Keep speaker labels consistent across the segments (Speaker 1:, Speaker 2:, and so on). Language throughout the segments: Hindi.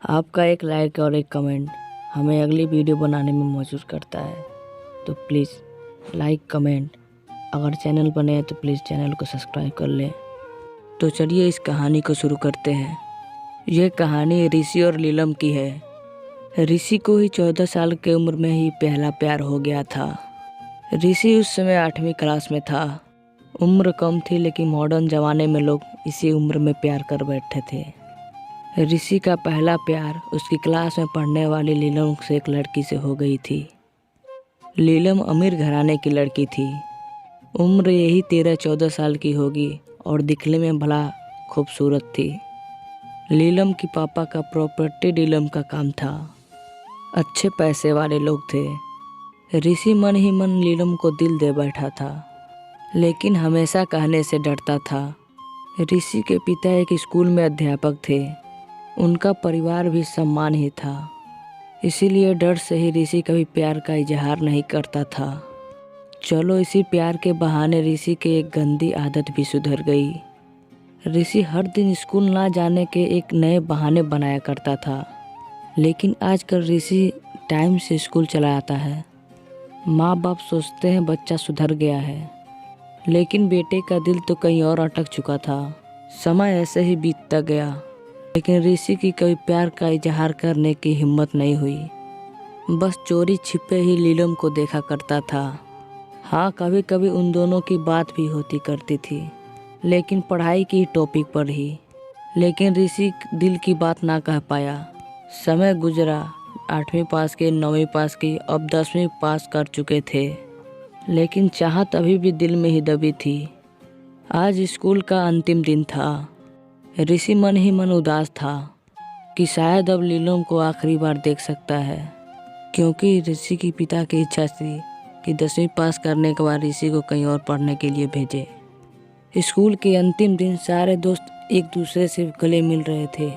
Speaker 1: आपका एक लाइक और एक कमेंट हमें अगली वीडियो बनाने में मदद करता है। तो प्लीज़ लाइक कमेंट, अगर चैनल पर नए हैं तो प्लीज़ चैनल को सब्सक्राइब कर लें। तो चलिए इस कहानी को शुरू करते हैं। यह कहानी ऋषि और नीलम की है। ऋषि को ही 14 साल की उम्र में ही पहला प्यार हो गया था। ऋषि उस समय 8वीं क्लास में था। उम्र कम थी लेकिन मॉडर्न ज़माने में लोग इसी उम्र में प्यार कर बैठे थे। ऋषि का पहला प्यार उसकी क्लास में पढ़ने वाली नीलम से एक लड़की से हो गई थी। नीलम अमीर घराने की लड़की थी। उम्र यही 13-14 साल की होगी और दिखने में भला खूबसूरत थी। नीलम की पापा का प्रॉपर्टी डीलर का काम था। अच्छे पैसे वाले लोग थे। ऋषि मन ही मन नीलम को दिल दे बैठा था, लेकिन हमेशा कहने से डरता था। ऋषि के पिता एक स्कूल में अध्यापक थे। उनका परिवार भी सम्मान ही था, इसीलिए डर से ही ऋषि कभी प्यार का इजहार नहीं करता था। चलो इसी प्यार के बहाने ऋषि की एक गंदी आदत भी सुधर गई। ऋषि हर दिन स्कूल ना जाने के एक नए बहाने बनाया करता था, लेकिन आजकल ऋषि टाइम से स्कूल चला आता है। माँ बाप सोचते हैं बच्चा सुधर गया है, लेकिन बेटे का दिल तो कहीं और अटक चुका था। समय ऐसे ही बीतता गया, लेकिन ऋषि की कभी प्यार का इजहार करने की हिम्मत नहीं हुई। बस चोरी छिपे ही नीलम को देखा करता था। हाँ, कभी कभी उन दोनों की बात भी होती करती थी, लेकिन पढ़ाई की टॉपिक पर ही। लेकिन ऋषि दिल की बात ना कह पाया। समय गुजरा, 8वीं पास की, 9वीं पास की, अब 10वीं पास कर चुके थे, लेकिन चाहत अभी भी दिल में ही दबी थी। आज स्कूल का अंतिम दिन था। ऋषि मन ही मन उदास था कि शायद अब नीलम को आखिरी बार देख सकता है, क्योंकि ऋषि की पिता की इच्छा थी कि 10वीं पास करने के बाद ऋषि को कहीं और पढ़ने के लिए भेजे। स्कूल के अंतिम दिन सारे दोस्त एक दूसरे से गले मिल रहे थे,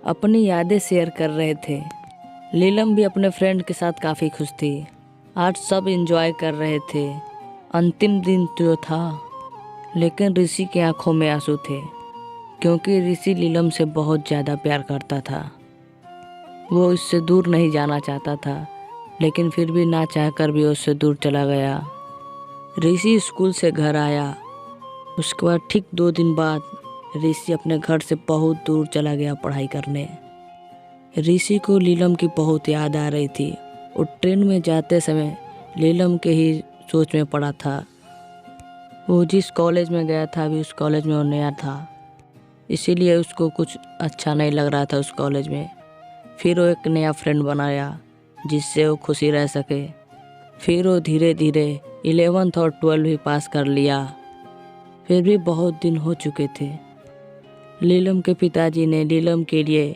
Speaker 1: अपनी यादें शेयर कर रहे थे। नीलम भी अपने फ्रेंड के साथ काफ़ी खुश थी। आज सब एंजॉय कर रहे थे। अंतिम दिन तो था, लेकिन ऋषि की आंखों में आंसू थे, क्योंकि ऋषि नीलम से बहुत ज़्यादा प्यार करता था। वो उससे दूर नहीं जाना चाहता था, लेकिन फिर भी ना चाहकर भी उससे दूर चला गया। ऋषि स्कूल से घर आया। उसके बाद ठीक 2 दिन बाद ऋषि अपने घर से बहुत दूर चला गया पढ़ाई करने। ऋषि को नीलम की बहुत याद आ रही थी। वो ट्रेन में जाते समय नीलम के ही सोच में पड़ा था। वो जिस कॉलेज में गया था अभी उस कॉलेज में वो नया था, इसीलिए उसको कुछ अच्छा नहीं लग रहा था उस कॉलेज में। फिर वो एक नया फ्रेंड बनाया जिससे वो खुशी रह सके। फिर वो धीरे धीरे 11th और 12th भी पास कर लिया। फिर भी बहुत दिन हो चुके थे। नीलम के पिताजी ने नीलम के लिए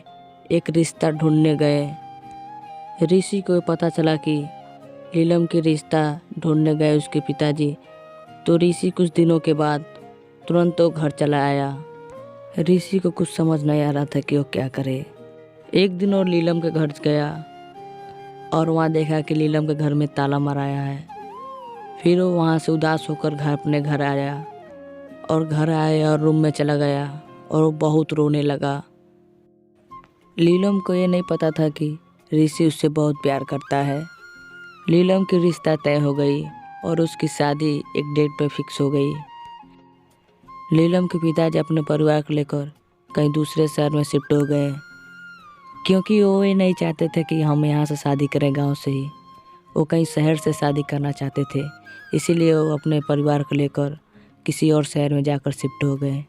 Speaker 1: एक रिश्ता ढूंढने गए। ऋषि को पता चला कि नीलम की रिश्ता ढूंढने गए उसके पिताजी, तो ऋषि कुछ दिनों के बाद तुरंत वो घर चला आया। ऋषि को कुछ समझ नहीं आ रहा था कि वो क्या करे। एक दिन और नीलम के घर गया और वहाँ देखा कि नीलम के घर में ताला मराया है। फिर वो वहाँ से उदास होकर अपने घर आया और घर आए और रूम में चला गया और वो बहुत रोने लगा। नीलम को ये नहीं पता था कि ऋषि उससे बहुत प्यार करता है। नीलम की रिश्ता तय हो गई और उसकी शादी एक डेट पे फिक्स हो गई। नीलम के पिताजी अपने परिवार को लेकर कहीं दूसरे शहर में शिफ्ट हो गए, क्योंकि वो ये नहीं चाहते थे कि हम यहाँ से शादी करें गांव से ही। वो कहीं शहर से शादी करना चाहते थे, इसीलिए वो अपने परिवार को लेकर किसी और शहर में जाकर शिफ्ट हो गए।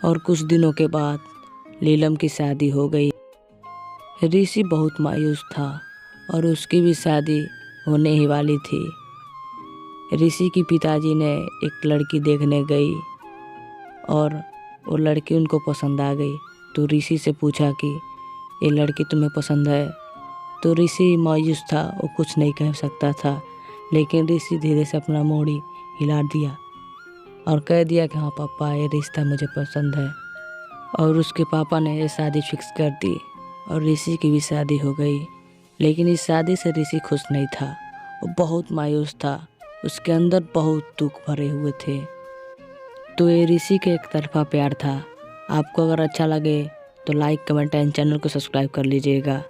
Speaker 1: और कुछ दिनों के बाद नीलम की शादी हो गई। ऋषि बहुत मायूस था और उसकी भी शादी होने ही वाली थी। ऋषि की पिताजी ने एक लड़की देखने गई और वो लड़की उनको पसंद आ गई। तो ऋषि से पूछा कि ये लड़की तुम्हें पसंद है? तो ऋषि मायूस था, वो कुछ नहीं कह सकता था, लेकिन ऋषि धीरे से अपना मोड़ी हिला दिया और कह दिया कि हाँ पापा, ये रिश्ता मुझे पसंद है। और उसके पापा ने ये शादी फिक्स कर दी और ऋषि की भी शादी हो गई। लेकिन इस शादी से ऋषि खुश नहीं था। वो बहुत मायूस था, उसके अंदर बहुत दुख भरे हुए थे। तो ये ऋषि के एक तरफा प्यार था। आपको अगर अच्छा लगे तो लाइक कमेंट एंड चैनल को सब्सक्राइब कर लीजिएगा।